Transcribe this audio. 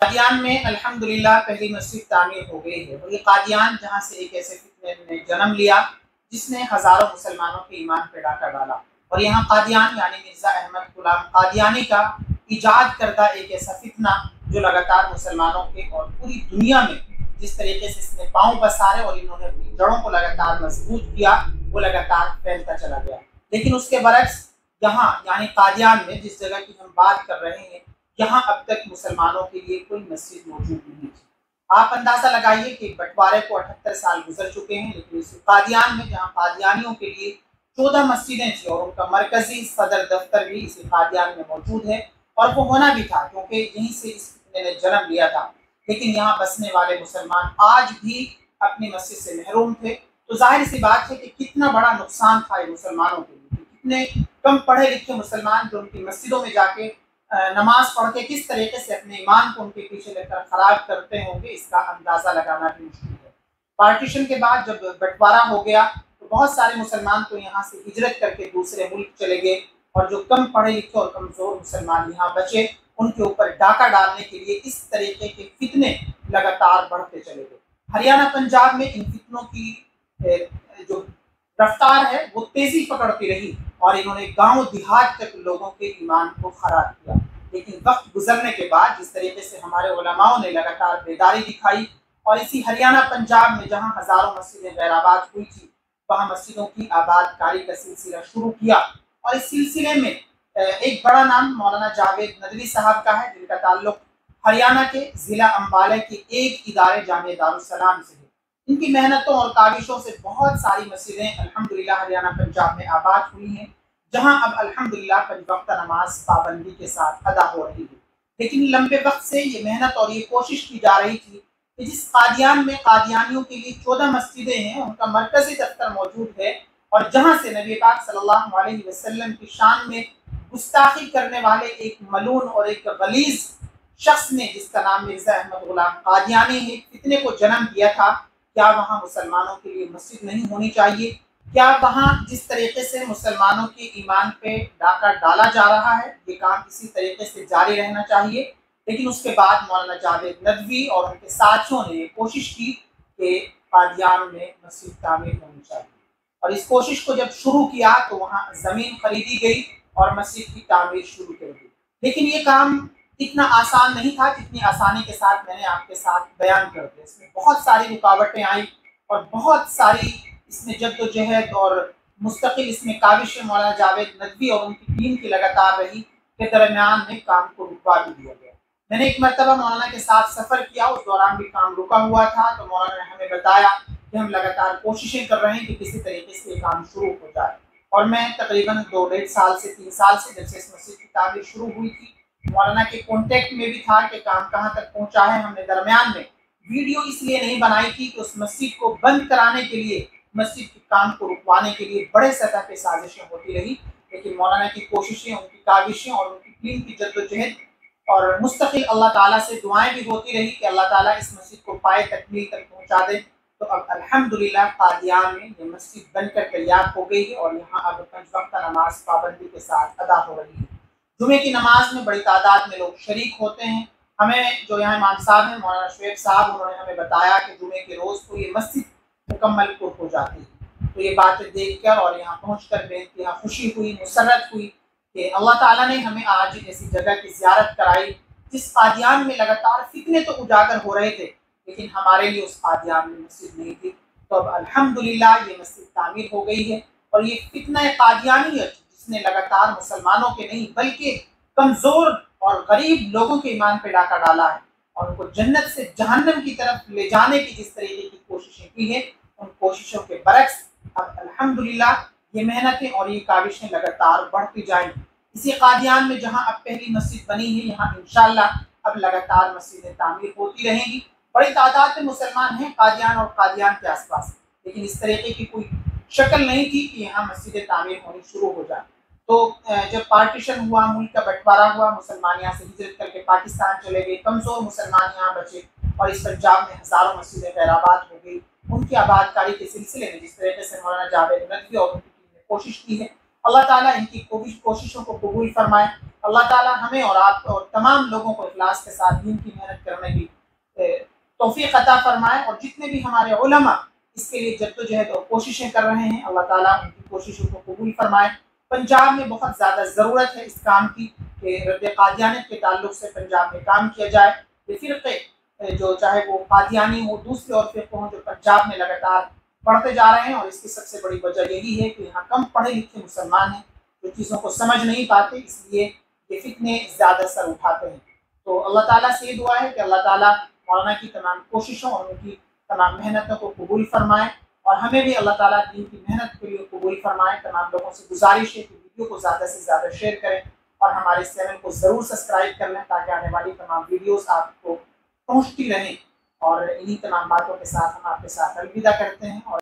कादियान में अल्हम्दुलिल्लाह पहली मस्जिद तामीर हो गई है। ये कादियान जहाँ से एक ऐसे फितने ने जन्म लिया जिसने हज़ारों मुसलमानों के ईमान पे डाका डाला। और यहाँ कादियान यानी मिर्ज़ा अहमद गुलाम कादियानी का ईजाद करदा एक ऐसा फितना जो लगातार मुसलमानों के और पूरी दुनिया में जिस तरीके से इसने पाँव पसारे और इन्होंने अपनी जड़ों को लगातार मजबूत किया, वो लगातार फैलता चला गया। लेकिन उसके बरक्स यहाँ यानी कादियान में जिस जगह की हम बात कर रहे हैं, यहाँ अब तक मुसलमानों के लिए कोई मस्जिद मौजूद नहीं थी। आप अंदाजा लगाइए कि बंटवारे को 78 साल गुजर चुके हैं, लेकिन इस कादियान में जहाँ कादियानियों के लिए 14 मस्जिदें थी और उनका मरकजी सदर दफ्तर भी इसी कादियान में मौजूद है और वो होना भी था क्योंकि यहीं से इस फितने ने जन्म लिया था। लेकिन यहाँ बसने वाले मुसलमान आज भी अपनी मस्जिद से महरूम थे। तो जाहिर सी बात है कि कितना बड़ा नुकसान था ये मुसलमानों के लिए, कितने कम पढ़े लिखे मुसलमान जो उनकी मस्जिदों में जाके नमाज पढ़ के किस तरीके से अपने ईमान को उनके पीछे लेकर खराब करते होंगे, इसका अंदाजा लगाना भी मुश्किल है। पार्टीशन के बाद जब बंटवारा हो गया तो बहुत सारे मुसलमान तो यहाँ से हिजरत करके दूसरे मुल्क चले गए और जो कम पढ़े लिखे और कमजोर मुसलमान यहाँ बचे, उनके ऊपर डाका डालने के लिए इस तरीके के फितने लगातार बढ़ते चले गए। हरियाणा पंजाब में इन फितनों की जो रफ्तार है वो तेजी पकड़ती रही और इन्होंने गांव देहात तक लोगों के ईमान को खराब किया। लेकिन वक्त गुजरने के बाद जिस तरीके से हमारे उलमाओं ने लगातार बेदारी दिखाई और इसी हरियाणा पंजाब में जहां हजारों मस्जिदें गैराबाद हुई थी, वहां मस्जिदों की आबादकारी का सिलसिला शुरू किया। और इस सिलसिले में एक बड़ा नाम मौलाना जावेद नदवी साहब का है, जिनका ताल्लुक हरियाणा के जिला अम्बाला के एक इदारे जामिया दारुस्सलाम से है। इनकी मेहनतों और काविशों से बहुत सारी मस्जिदें अल्हम्दुलिल्लाह हरियाणा पंजाब में आबाद हुई हैं, जहां अब अल्हम्दुलिल्लाह 5 वक्त नमाज पाबंदी के साथ अदा हो रही है। लेकिन लंबे वक्त से ये मेहनत और ये कोशिश की जा रही थी कि जिस कादियान में कादियानियों के लिए 14 मस्जिदें हैं, उनका मरकजी दफ्तर मौजूद है और जहां से नबी पाक सल्लल्लाहु अलैहि वसल्लम की शान में गुस्ताखी करने वाले एक मलून और एक गलीज शख्स ने, जिसका नाम मिर्जा अहमद गुलाम कादियानी है, फितने को जन्म दिया था, क्या वहाँ मुसलमानों के लिए मस्जिद नहीं होनी चाहिए? क्या वहाँ जिस तरीके से मुसलमानों के ईमान पे डाका डाला जा रहा है, ये काम इसी तरीके से जारी रहना चाहिए? लेकिन उसके बाद मौलाना जावेद नदवी और उनके साथियों ने कोशिश की कि कादियान में मस्जिद तामीर होनी चाहिए और इस कोशिश को जब शुरू किया तो वहाँ ज़मीन खरीदी गई और मस्जिद की तामीर शुरू कर दी। लेकिन ये काम इतना आसान नहीं था जितनी आसानी के साथ मैंने आपके साथ बयान कर दिया। इसमें बहुत सारी रुकावटें आई और बहुत सारी इसमें जद्दोजहद और मुस्तकिल इसमें काविश मौलाना जावेद नदवी और उनकी टीम की लगातार रही के दरमियान में काम को रुकवा भी दिया गया। मैंने एक मरतबा मौलाना के साथ सफ़र किया, उस दौरान भी काम रुका हुआ था, तो मौलाना ने हमें बताया कि हम लगातार कोशिशें कर रहे हैं कि किसी तरीके से ये काम शुरू हो जाए। और मैं तकरीबन 2-1.5 साल से 3 साल से जब से इस मस्जिद की तामीर शुरू हुई थी, मौलाना के कॉन्टेक्ट में भी था कि काम कहाँ तक पहुँचा है। हमने दरमियान में वीडियो इसलिए नहीं बनाई थी कि उस मस्जिद को बंद कराने के लिए, मस्जिद के काम को रुकवाने के लिए बड़े सतह पे साजिशें होती रही। लेकिन मौलाना की कोशिशें, उनकी काविशें और उनकी टीम की जद्दोजहद और मुस्तकिल अल्लाह ताला से दुआएं भी होती रही कि अल्लाह ताला इस मस्जिद को पाए तकमील तक पहुँचा दे। तो अब अल्हम्दुलिल्लाह कादियान में ये मस्जिद बनकर तैयार हो गई है और यहाँ अब 5 वक्त नमाज पाबंदी के साथ अदा हो रही है। जुमे की नमाज में बड़ी तादाद में लोग शरीक होते हैं। हमें जो यहाँ इमाम साहब हैं मौलाना शुएब साहब, उन्होंने हमें बताया कि जुमे के रोज़ को ये मस्जिद मुकम्मल पुर हो जाती है। तो ये बातें देखकर और यहाँ पहुँचकर बेहतहा खुशी हुई, मुसर्रत हुई कि अल्लाह ताला ने हमें आज ऐसी जगह की ज़ियारत कराई जिस कादियान में लगातार फितने तो उजागर हो रहे थे, लेकिन हमारे लिए उस कादियान में मस्जिद नहीं थी। तो अब अल्हम्दुलिल्लाह ये मस्जिद तामीर हो गई है और ये फितना कादियानियत जिसने लगातार मुसलमानों के नहीं बल्कि कमज़ोर और गरीब लोगों के ईमान पे डाका डाला है और उनको जन्नत से जहन्नम की तरफ ले जाने की जिस तरीके की कोशिशें की है, उन कोशिशों के बरक्स अब अल्हम्दुलिल्लाह ये मेहनतें और ये काविशें लगातार बढ़ती जाएंगी। इसी कादियान में जहाँ अब पहली मस्जिद बनी है, यहाँ इंशाअल्लाह अब लगातार मस्जिदें तामीर होती रहेंगी। बड़ी तादाद में मुसलमान हैं कादियान और कादियान के आसपास, लेकिन इस तरीके की कोई शक्ल नहीं थी कि यहाँ मस्जिदें तामीर होनी शुरू हो जाए। तो जब पार्टीशन हुआ, मुल्क का बंटवारा हुआ, मुसलमान यहाँ से हिजरत करके पाकिस्तान चले गए, कमज़ोर मुसलमान यहाँ बचे और इस पंजाब में हज़ारों मस्जिदें गैराबाद हो गई। उनकी आबादकारी के सिलसिले में जिस तरीके से मौलाना जावेद नदवी और उनकी टीम ने कोशिश की है, अल्लाह ताला इनकी कोशिशों को कबूल फरमाए। अल्लाह ताला हमें और आप और तमाम लोगों को इखलास के साथ दीन की मेहनत करने की तौफीक अता फरमाए, और जितने भी हमारे उलमा इसके लिए जद्दोजहद और कोशिशें कर रहे हैं, अल्लाह ताला उनकी कोशिशों को कबूल फरमाए। पंजाब में बहुत ज़्यादा ज़रूरत है इस काम की कि रद्द कादियानियत के ताल्लुक से पंजाब में काम किया जाए। ये फ़िरक़े जो चाहे वो कादियानी हो, दूसरे और फ़िरक़े हों, जो पंजाब में लगातार बढ़ते जा रहे हैं, और इसकी सबसे बड़ी वजह यही है कि यहाँ कम पढ़े लिखे मुसलमान हैं जो चीज़ों को समझ नहीं पाते, इसलिए ये फितने ज़्यादा सर उठाते हैं। तो अल्लाह ताला से ये दुआ है कि अल्लाह ताला मौलाना की तमाम कोशिशों और उनकी तमाम मेहनतों को कबूल फरमाए, और हमें भी अल्लाह ताला दीन की मेहनत के लिए कबूल फरमाए। तमाम लोगों से गुजारिश है कि वीडियो को ज़्यादा से ज़्यादा शेयर करें और हमारे इस चैनल को ज़रूर सब्सक्राइब कर लें, ताकि आने वाली तमाम वीडियोस आपको पहुंचती रहें। और इन्हीं तमाम बातों के साथ हम आपके साथ अलविदा करते हैं। और